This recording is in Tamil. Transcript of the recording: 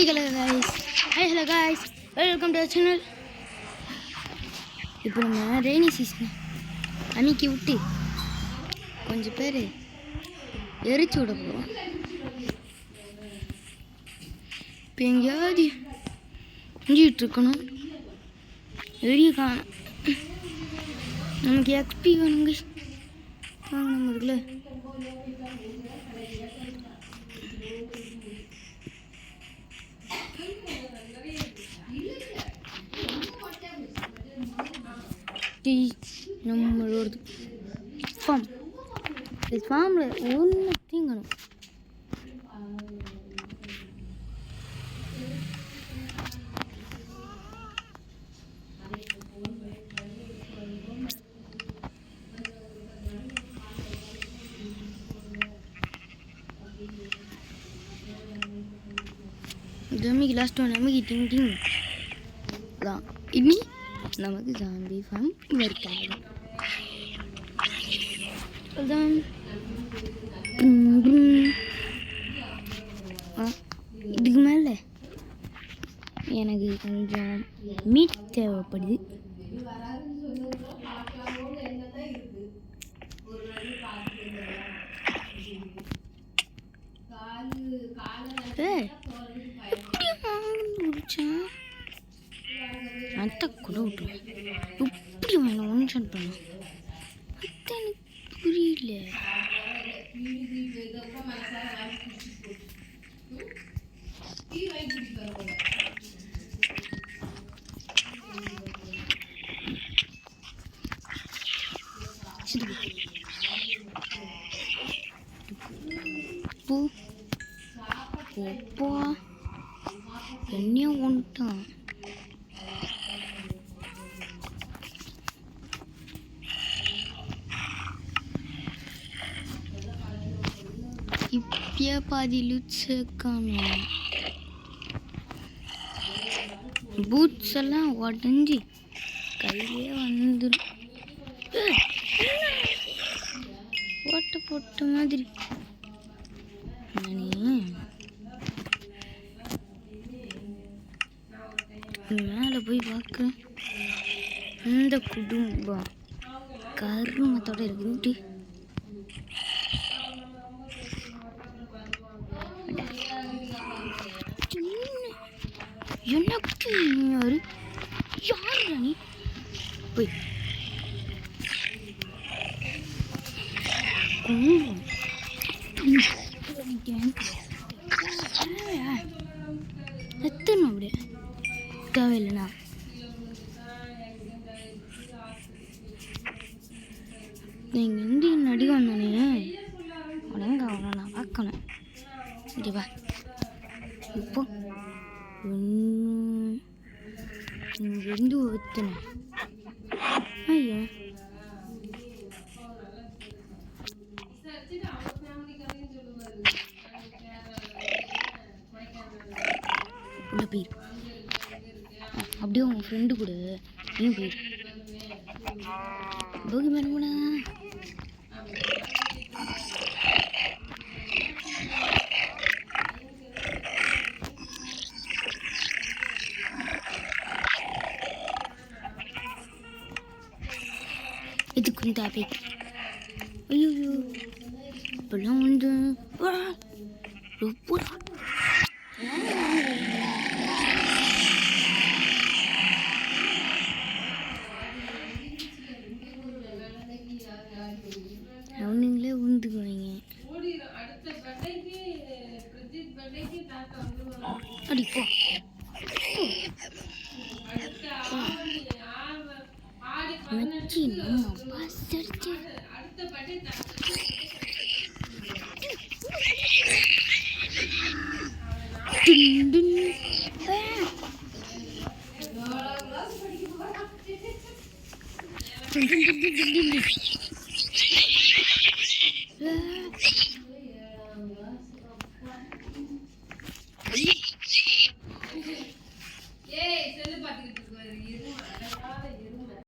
hello guys, welcome to our channel. இப்போ நம்ம ரெய்னி சீசன் அன்னைக்கு விட்டு கொஞ்சம் பேர் எரிச்சு விட போகிறோம். இப்போ எங்கேயாவது செஞ்சிகிட்டு இருக்கணும், எரிய காணும். நமக்கு எக்ஸ்பி வேணுங்க, வாங்க நம்ம இருக்குல்ல. நம்மளோட ஃபார்மில் ஒன்று தீங்கணும். ஜாம்பிக்கு லாஸ்ட் ஒன் நமக்கு டிங் டிங் தான். இனி நமக்கு ஜாம்பி ஃபார்ம் இருக்காது. அதுதான் இதுக்கு மேலே எனக்கு கொஞ்சம் மீட் தேவைப்படுது. அந்த கூட விட்டுருவேன். எப்படி வேணும் ஒன்ஷன் பண்ண அது எனக்கு புரியல. என்னைய ஒன்ட்டான். இப்பயே பாதி லுட்ஸுக்கான பூட்ஸ் எல்லாம் உடஞ்சி கையிலே வந்துடும். ஓட்ட போட்ட மாதிரி. மேலே போய் பார்க்குறேன், இந்த குடும்பம் கருமத்தோட இருக்குன்ட்டு எனக்கு யாரு யாரு நீ போய் எத்தனை அப்படியே தேவையில்லைண்ணா. நீங்கள் இந்தியன் நடிகை வந்தானே உடங்க அவனை நான் பார்க்கணும். ஓகேவா? இப்போ இங்கேருந்து ஊற்றினேன். ஐயா உள்ள போயிரு, அப்படியே உங்கள் ஃப்ரெண்டு கூட நீயும் போயிரு. போகி மேடம்னா இதுக்கு தாப்பி. ஐயோ இப்பெல்லாம் வந்து ரொம்ப அவனுங்களே உந்துக்குவாங்க. அடிப்போ மச்சி நம்ம பஸ் அடிச்சு